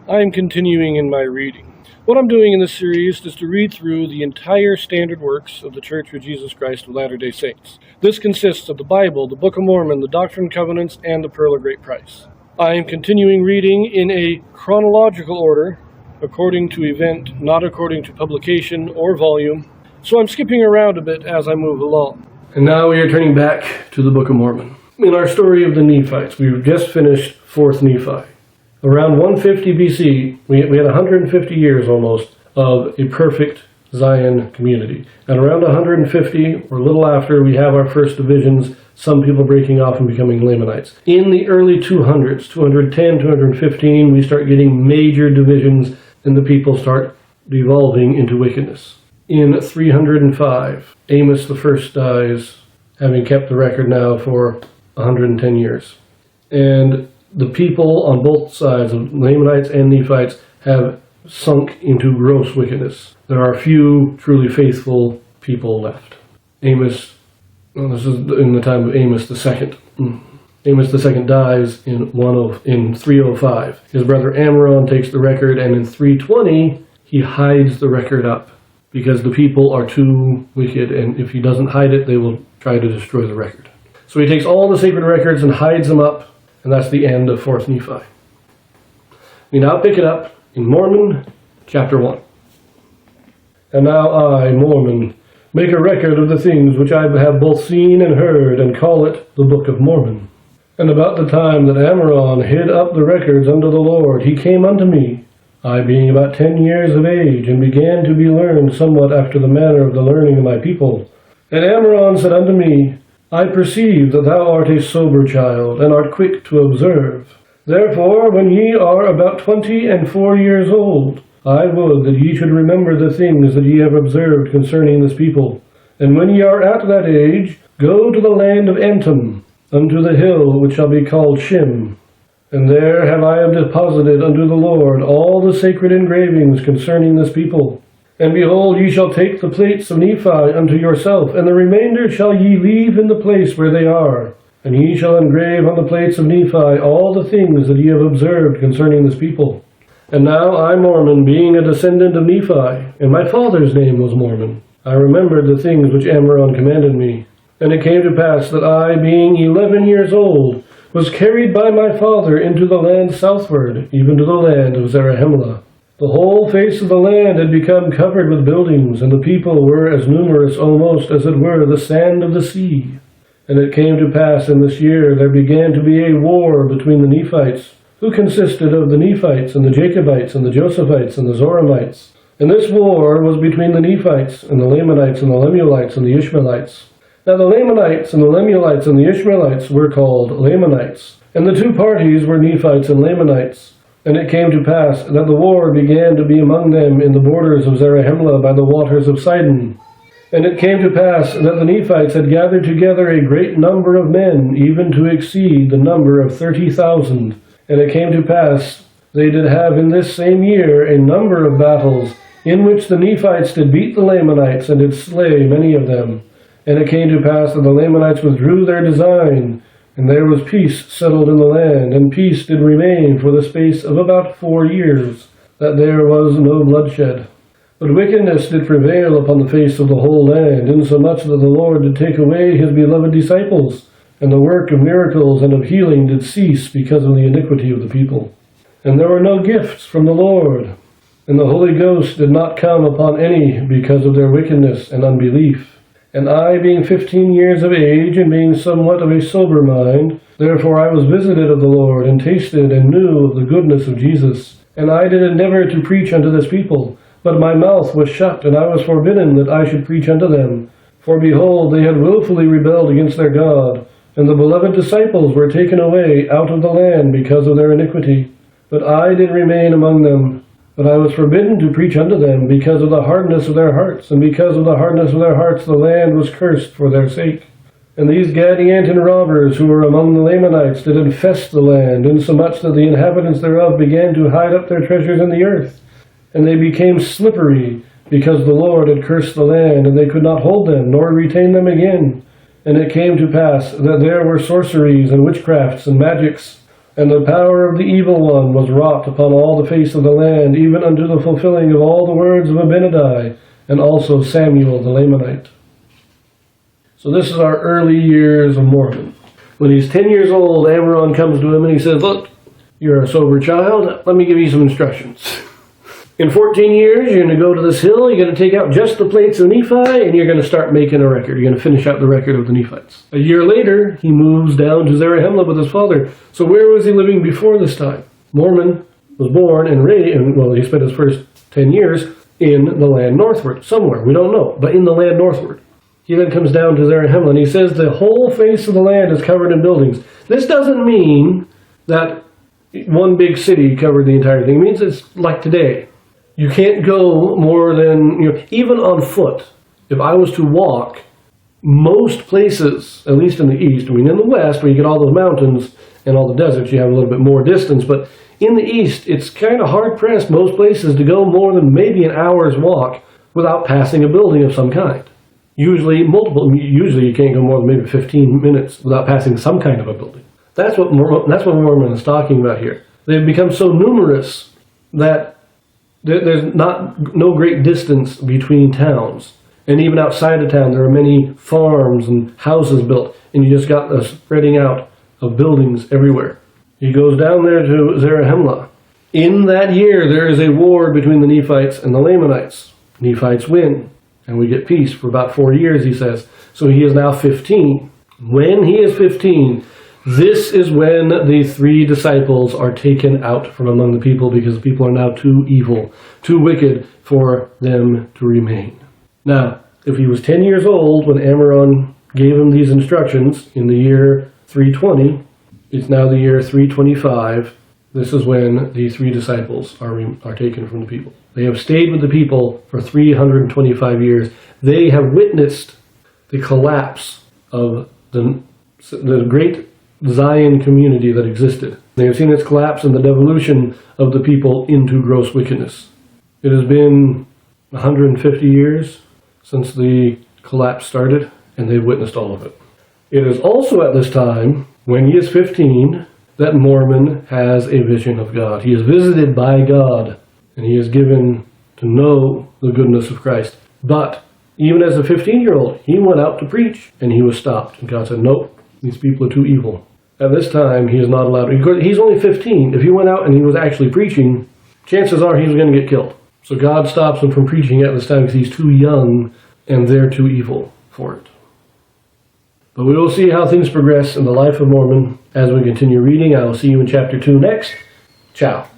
I am continuing in my reading. What I'm doing in this series is to read through the entire standard works of the Church of Jesus Christ of Latter-day Saints. This consists of the Bible, the Book of Mormon, the Doctrine and Covenants, and the Pearl of Great Price. I am continuing reading in a chronological order, according to event, not according to publication or volume, so I'm skipping around a bit as I move along. And now we are turning back to the Book of Mormon. In our story of the Nephites, we've just finished 4th Nephi. Around 150 BC, we had 150 years almost of a perfect Zion community. And around 150, or a little after, we have our first divisions, some people breaking off and becoming Lamanites. In the early 200s, 210, 215, we start getting major divisions and the people start devolving into wickedness. In 305, Amos the First dies, having kept the record now for 110 years. And the people on both sides of Lamanites and Nephites have sunk into gross wickedness. There are few truly faithful people left. This is in the time of Amos II. Amos II dies in 305. His brother Ammaron takes the record, and in 320 he hides the record up because the people are too wicked, and if he doesn't hide it, they will try to destroy the record. So he takes all the sacred records and hides them up, and that's the end of 4th Nephi. We now pick it up in Mormon, chapter 1. And now I, Mormon, make a record of the things which I have both seen and heard, and call it the Book of Mormon. And about the time that Ammaron hid up the records unto the Lord, he came unto me, I being about 10 years of age, and began to be learned somewhat after the manner of the learning of my people. And Ammaron said unto me, I perceive that thou art a sober child, and art quick to observe. Therefore, when ye are about 24 years old, I would that ye should remember the things that ye have observed concerning this people. And when ye are at that age, go to the land of Antum, unto the hill which shall be called Shim. And there have I deposited unto the Lord all the sacred engravings concerning this people. And behold, ye shall take the plates of Nephi unto yourself, and the remainder shall ye leave in the place where they are. And ye shall engrave on the plates of Nephi all the things that ye have observed concerning this people. And now I, Mormon, being a descendant of Nephi, and my father's name was Mormon, I remembered the things which Ammaron commanded me. And it came to pass that I, being 11 years old, was carried by my father into the land southward, even to the land of Zarahemla. The whole face of the land had become covered with buildings, and the people were as numerous almost as it were the sand of the sea. And it came to pass in this year there began to be a war between the Nephites, who consisted of the Nephites and the Jacobites and the Josephites and the Zoramites. And this war was between the Nephites and the Lamanites and the Lemuelites and the Ishmaelites. Now the Lamanites and the Lemuelites and the Ishmaelites were called Lamanites, and the two parties were Nephites and Lamanites. And it came to pass that the war began to be among them in the borders of Zarahemla by the waters of Sidon. And it came to pass that the Nephites had gathered together a great number of men, even to exceed the number of 30,000. And it came to pass they did have in this same year a number of battles, in which the Nephites did beat the Lamanites, and did slay many of them. And it came to pass that the Lamanites withdrew their design, and there was peace settled in the land, and peace did remain for the space of about 4 years, that there was no bloodshed. But wickedness did prevail upon the face of the whole land, insomuch that the Lord did take away his beloved disciples, and the work of miracles and of healing did cease because of the iniquity of the people. And there were no gifts from the Lord, and the Holy Ghost did not come upon any because of their wickedness and unbelief. And I, being 15 years of age, and being somewhat of a sober mind, therefore I was visited of the Lord, and tasted and knew of the goodness of Jesus. And I did endeavor to preach unto this people, but my mouth was shut, and I was forbidden that I should preach unto them. For behold, they had wilfully rebelled against their God, and the beloved disciples were taken away out of the land because of their iniquity. But I did remain among them. But I was forbidden to preach unto them because of the hardness of their hearts, and because of the hardness of their hearts the land was cursed for their sake. And these Gadianton robbers who were among the Lamanites did infest the land, insomuch that the inhabitants thereof began to hide up their treasures in the earth. And they became slippery, because the Lord had cursed the land, and they could not hold them, nor retain them again. And it came to pass that there were sorceries and witchcrafts and magics, And the power of the evil one was wrought upon all the face of the land, even unto the fulfilling of all the words of Abinadi, and also Samuel the Lamanite. So this is our early years of Mormon. When he's 10 years old, Ammaron comes to him and he says, look, you're a sober child, let me give you some instructions. In 14 years, you're going to go to this hill, you're going to take out just the plates of Nephi, and you're going to start making a record. You're going to finish out the record of the Nephites. A year later, he moves down to Zarahemla with his father. So where was he living before this time? Mormon was born and raised, well, he spent his first 10 years in the land northward, somewhere, we don't know, but in the land northward. He then comes down to Zarahemla, and he says the whole face of the land is covered in buildings. This doesn't mean that one big city covered the entire thing. It means it's like today. You can't go more than, even on foot. If I was to walk, most places, at least in the east, in the west, where you get all those mountains and all the deserts, you have a little bit more distance, but in the east, it's kind of hard-pressed, most places, to go more than maybe an hour's walk without passing a building of some kind. Usually you can't go more than maybe 15 minutes without passing some kind of a building. That's what Mormon is talking about here. They've become so numerous that there's no great distance between towns. And even outside of town, there are many farms and houses built, and you just got the spreading out of buildings everywhere. He goes down there to Zarahemla. In that year, there is a war between the Nephites and the Lamanites. Nephites win, and we get peace for about 4 years, he says. So he is now 15. When he is 15, this is when the 3 disciples are taken out from among the people, because the people are now too evil, too wicked for them to remain. Now, if he was 10 years old when Ammaron gave him these instructions in the year 320, it's now the year 325. This is when the 3 disciples are taken from the people. They have stayed with the people for 325 years. They have witnessed the collapse of the great Zion community that existed. They have seen its collapse and the devolution of the people into gross wickedness. It has been 150 years since the collapse started, and they've witnessed all of it. It is also at this time, when he is 15, that Mormon has a vision of God. He is visited by God, and he is given to know the goodness of Christ. But even as a 15-year-old, he went out to preach, and he was stopped. And God said, nope, these people are too evil. At this time, he is not allowed to. He's only 15. If he went out and he was actually preaching, chances are he was going to get killed. So God stops him from preaching at this time because he's too young and they're too evil for it. But we will see how things progress in the life of Mormon as we continue reading. I will see you in chapter 2 next. Ciao.